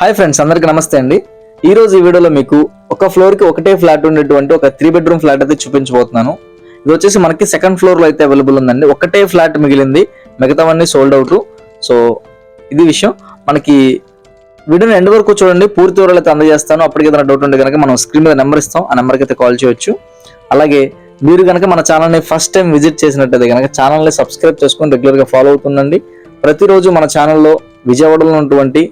Hi friends, అందరికీ నమస్తే అండి. ఈ రోజు ఈ వీడియోలో మీకు ఒక ఫ్లోర్ కి ఒకటే ఫ్లాట్ ఉండేటువంటి ఒక 3 బెడ్రూమ్ ఫ్లాట్ అయితే చూపించబోతున్నాను. ఇది వచ్చేసి మనకి సెకండ్ ఫ్లోర్ లో అయితే అవైలబుల్ ఉందండి. ఒకటే ఫ్లాట్ మిగిలింది, మిగతావన్నీ సోల్డ్ అవుట్. సో ఇది విషయం. మనకి వీడియోని ఎండ్ వరకు చూడండి, పూర్తి వివరాలు అయితే అందజేస్తాను. అప్పటికి ఏదైనా డౌట్ ఉంటే కనుక మనం స్క్రీన్ మీద నెంబర్ ఇస్తాం, ఆ నెంబర్కి అయితే కాల్ చేయొచ్చు. అలాగే మీరు కనుక మన ఛానల్ని ఫస్ట్ టైం విజిట్ చేసినట్టయితే కనుక ఛానల్ని సబ్స్క్రైబ్ చేసుకొని రెగ్యులర్గా ఫాలో అవుతుండండి. ప్రతిరోజు మన ఛానల్లో విజయవాడలో ఉన్నటువంటి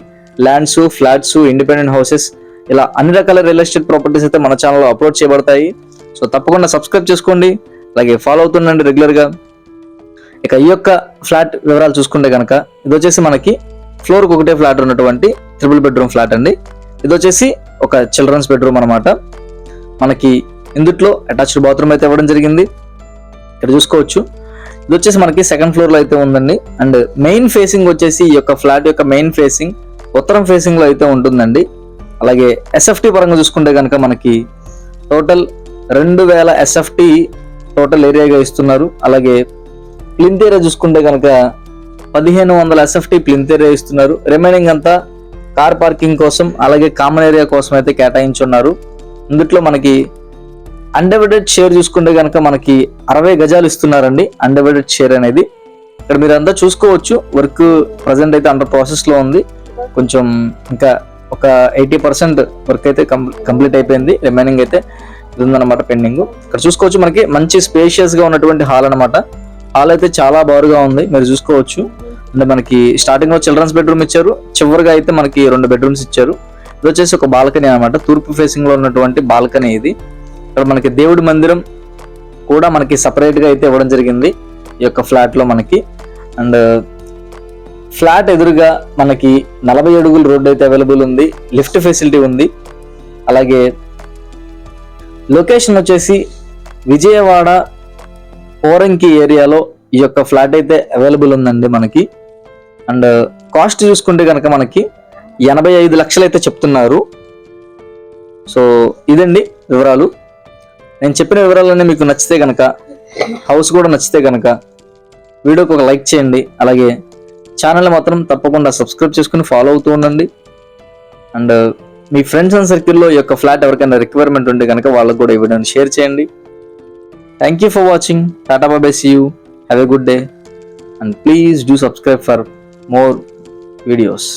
ల్యాండ్స్, ఫ్లాట్స్, ఇండిపెండెంట్ హౌసెస్, ఇలా అన్ని రకాల రియల్ ఎస్టేట్ ప్రాపర్టీస్ అయితే మన ఛానల్లో అప్లోడ్ చేయబడతాయి. సో తప్పకుండా సబ్స్క్రైబ్ చేసుకోండి, అలాగే ఫాలో అవుతుండండి రెగ్యులర్గా. ఇక ఈ యొక్క ఫ్లాట్ వివరాలు చూసుకుంటే కనుక ఇది వచ్చేసి మనకి ఫ్లోర్కి ఒకటే ఫ్లాట్ ఉన్నటువంటి 3 బెడ్రూమ్ ఫ్లాట్ అండి. ఇది వచ్చేసి ఒక చిల్డ్రన్స్ బెడ్రూమ్ అనమాట. మనకి ఇందుట్లో అటాచ్డ్ బాత్రూమ్ అయితే ఇవ్వడం జరిగింది. ఇక్కడ చూసుకోవచ్చు. ఇది వచ్చేసి మనకి సెకండ్ ఫ్లోర్ లో అయితే ఉందండి. అండ్ మెయిన్ ఫేసింగ్ వచ్చేసి ఈ యొక్క ఫ్లాట్ యొక్క మెయిన్ ఫేసింగ్ ఉత్తరం ఫేసింగ్ లో అయితే ఉంటుందండి. అలాగే ఎస్ఎఫ్టీ పరంగా చూసుకుంటే కనుక మనకి టోటల్ 2000 ఎస్ఎఫ్టీ టోటల్ ఏరియాగా ఇస్తున్నారు. అలాగే ప్లింత్ ఏరియా చూసుకుంటే కనుక 1500 ఎస్ఎఫ్టీ ప్లింత్ ఏరియా ఇస్తున్నారు. రిమైనింగ్ అంతా కార్ పార్కింగ్ కోసం, అలాగే కామన్ ఏరియా కోసం అయితే కేటాయించున్నారు. ఇందులో మనకి అన్డివైడెడ్ షేర్ చూసుకుంటే కనుక మనకి 60 గజాలు ఇస్తున్నారండి. అన్డివైడెడ్ షేర్ అనేది ఇక్కడ మీరు అంతా చూసుకోవచ్చు. వర్క్ ప్రజెంట్ అయితే అండర్ ప్రాసెస్ లో ఉంది. కొంచెం ఇంకా ఒక 80% వర్క్ అయితే కంప్లీట్ అయిపోయింది. రిమైనింగ్ అయితే ఇది ఉందన్నమాట పెండింగ్. ఇక్కడ చూసుకోవచ్చు, మనకి మంచి స్పేషియస్ గా ఉన్నటువంటి హాల్ అనమాట. హాల్ అయితే చాలా బారుగా ఉంది, మీరు చూసుకోవచ్చు. అంటే మనకి స్టార్టింగ్ లో చిల్డ్రన్స్ బెడ్రూమ్ ఇచ్చారు, చివరిగా అయితే మనకి 2 బెడ్రూమ్స్ ఇచ్చారు. ఇది వచ్చేసి ఒక బాల్కనీ అనమాట, తూర్పు ఫేసింగ్ లో ఉన్నటువంటి బాల్కనీ ఇది. ఇక్కడ మనకి దేవుడి మందిరం కూడా మనకి సపరేట్ గా అయితే ఇవ్వడం జరిగింది ఈ యొక్క ఫ్లాట్ లో మనకి. అండ్ ఫ్లాట్ ఎదురుగా మనకి 40 అడుగుల రోడ్డు అయితే అవైలబుల్ ఉంది, లిఫ్ట్ ఫెసిలిటీ ఉంది. అలాగే లొకేషన్ వచ్చేసి విజయవాడ పోరంకి ఏరియాలో ఈ యొక్క ఫ్లాట్ అయితే అవైలబుల్ ఉందండి మనకి. అండ్ కాస్ట్ చూసుకుంటే కనుక మనకి 85 లక్షలు అయితే చెప్తున్నారు. సో ఇదండి వివరాలు. నేను చెప్పిన వివరాలన్నీ మీకు నచ్చితే కనుక, హౌస్ కూడా నచ్చితే కనుక వీడియోకి ఒక లైక్ చేయండి. అలాగే ఛానల్ని మాత్రం తప్పకుండా సబ్స్క్రైబ్ చేసుకుని ఫాలో అవుతూ ఉండండి. అండ్ మీ ఫ్రెండ్స్ అండ్ సర్కిల్లో ఈ యొక్క ఫ్లాట్ ఎవరికైనా రిక్వైర్మెంట్ ఉంటే కనుక వాళ్ళకు కూడా ఈ వీడియోని షేర్ చేయండి. Thank you for watching. టాటా bye bye, see you, have a good day, and please do subscribe for more videos.